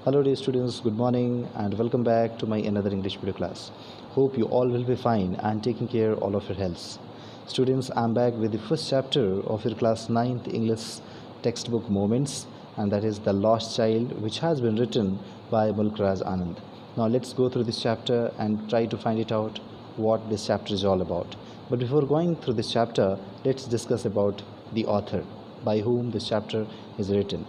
Hello dear students, good morning and welcome back to my another English video class. Hope you all will be fine and taking care all of your health. Students, I'm back with the first chapter of your class 9th English textbook Moments, and that is The Lost Child, which has been written by Mulk Anand. Now let's go through this chapter and try to find it out what this chapter is all about. But before going through this chapter, let's discuss about the author, by whom this chapter is written.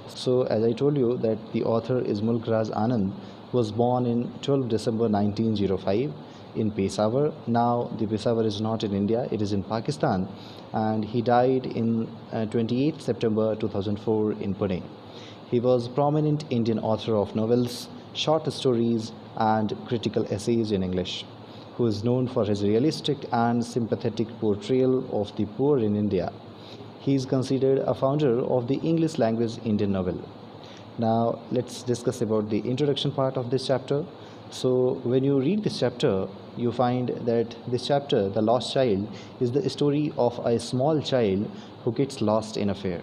So, as I told you, that the author is Mulk Anand, who was born in 12 December 1905 in Peshawar. Now, the Peshawar is not in India; it is in Pakistan, and he died in 28 September 2004 in Pune. He was a prominent Indian author of novels, short stories, and critical essays in English, who is known for his realistic and sympathetic portrayal of the poor in India. He is considered a founder of the English language Indian novel. Now let's discuss about the introduction part of this chapter. So when you read this chapter, you find that this chapter, The Lost Child, is the story of a small child who gets lost in a fair.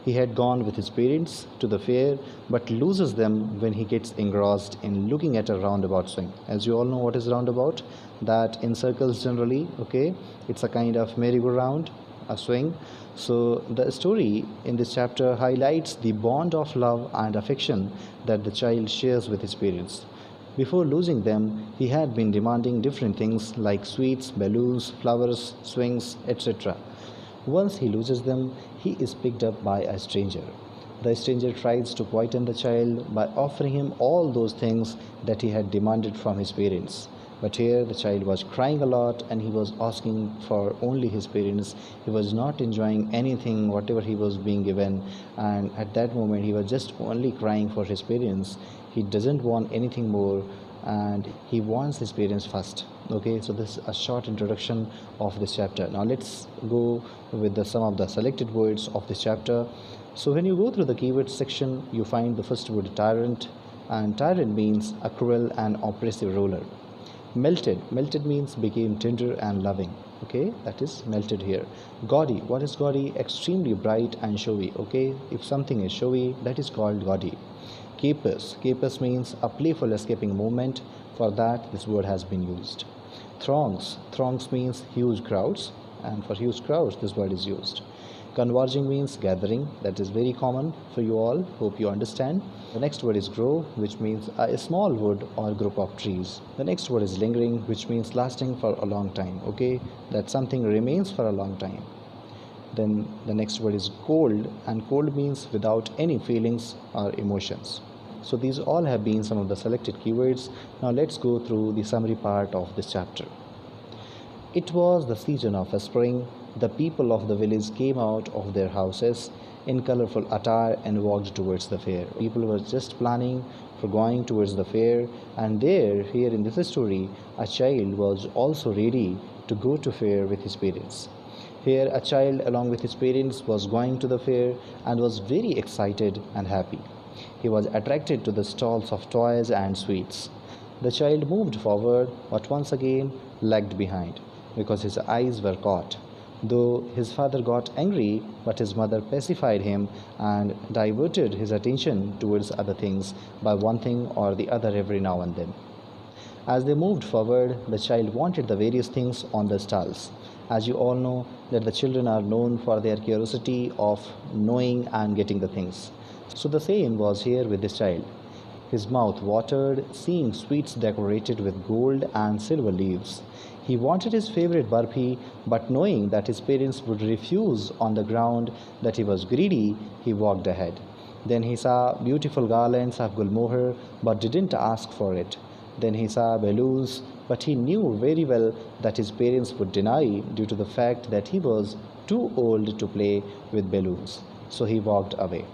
He had gone with his parents to the fair but loses them when he gets engrossed in looking at a roundabout swing. As you all know what is roundabout, that in circles generally, okay, it's a kind of merry-go-round, a swing. So the story in this chapter highlights the bond of love and affection that the child shares with his parents. Before losing them, he had been demanding different things like sweets, balloons, flowers, swings, etc. Once he loses them, he is picked up by a stranger. The stranger tries to quieten the child by offering him all those things that he had demanded from his parents. But here the child was crying a lot and he was asking for only his parents. He was not enjoying anything, whatever he was being given. And at that moment, he was just only crying for his parents. He doesn't want anything more and he wants his parents first. Okay, so this is a short introduction of this chapter. Now let's go with some of the selected words of this chapter. So when you go through the keywords section, you find the first word tyrant, and tyrant means a cruel and oppressive ruler. Melted means became tender and loving. Okay, that is melted here. Gaudy, what is gaudy? Extremely bright and showy. Okay, if something is showy, that is called gaudy. Capers means a playful escaping movement. For that, this word has been used. Throngs means huge crowds, and for huge crowds, this word is used. Converging means gathering. That is very common for you all. Hope you understand. The next word is grow, which means a small wood or group of trees. The next word is lingering, which means lasting for a long time. Okay, that something remains for a long time. Then the next word is cold, and cold means without any feelings or emotions. So these all have been some of the selected keywords. Now let's go through the summary part of this chapter. It was the season of spring. The people of the village came out of their houses in colorful attire and walked towards the fair. People were just planning for going towards the fair, and here in this story, a child was also ready to go to fair with his parents. Here, a child along with his parents was going to the fair and was very excited and happy. He was attracted to the stalls of toys and sweets. The child moved forward, but once again lagged behind because his eyes were caught. Though his father got angry, but his mother pacified him and diverted his attention towards other things by one thing or the other every now and then. As they moved forward, the child wanted the various things on the stalls. As you all know, that the children are known for their curiosity of knowing and getting the things. So the same was here with this child. His mouth watered, seeing sweets decorated with gold and silver leaves. He wanted his favorite barfi, but knowing that his parents would refuse on the ground that he was greedy, he walked ahead. Then he saw beautiful garlands of gulmohar, but didn't ask for it. Then he saw balloons, but he knew very well that his parents would deny due to the fact that he was too old to play with balloons. So he walked away.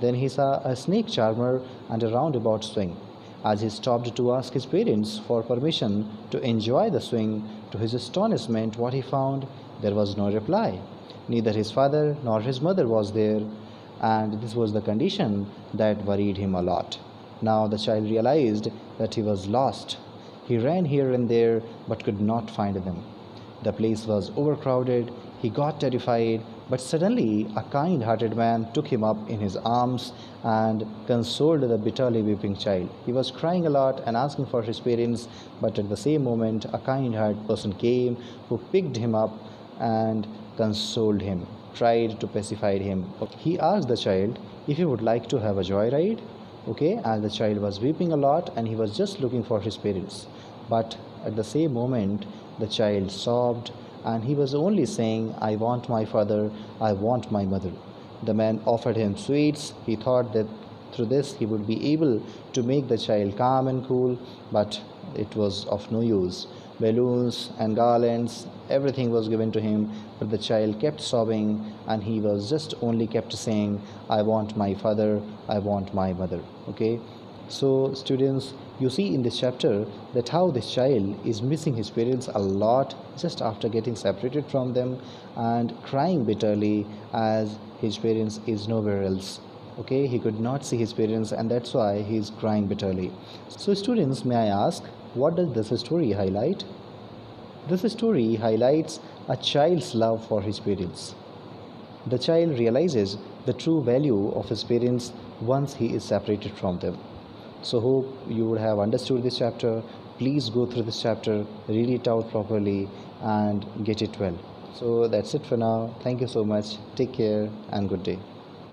Then he saw a snake charmer and a roundabout swing. As he stopped to ask his parents for permission to enjoy the swing, to his astonishment, what he found, there was no reply. Neither his father nor his mother was there, and this was the condition that worried him a lot. Now the child realized that he was lost. He ran here and there but could not find them. The place was overcrowded. He got terrified, But suddenly, a kind hearted man took him up in his arms and consoled the bitterly weeping child. He was crying a lot and asking for his parents, but at the same moment, a kind hearted person came who picked him up and consoled him, tried to pacify him. He asked the child if he would like to have a joyride. Okay, and the child was weeping a lot and he was just looking for his parents. But at the same moment, the child sobbed and he was only saying, I want my father, I want my mother. The man offered him sweets. He thought that through this he would be able to make the child calm and cool, but it was of no use. Balloons and garlands, everything was given to him, but the child kept sobbing and he was just only kept saying, I want my father, I want my mother. Okay, so students, you see in this chapter that how this child is missing his parents a lot just after getting separated from them and crying bitterly as his parents is nowhere else. Okay, he could not see his parents and that's why he is crying bitterly. So students, may I ask, what does this story highlight? This story highlights a child's love for his parents. The child realizes the true value of his parents once he is separated from them. So hope you would have understood this chapter. Please go through this chapter, read it out properly and get it well. So that's it for now. Thank you so much. Take care and good day.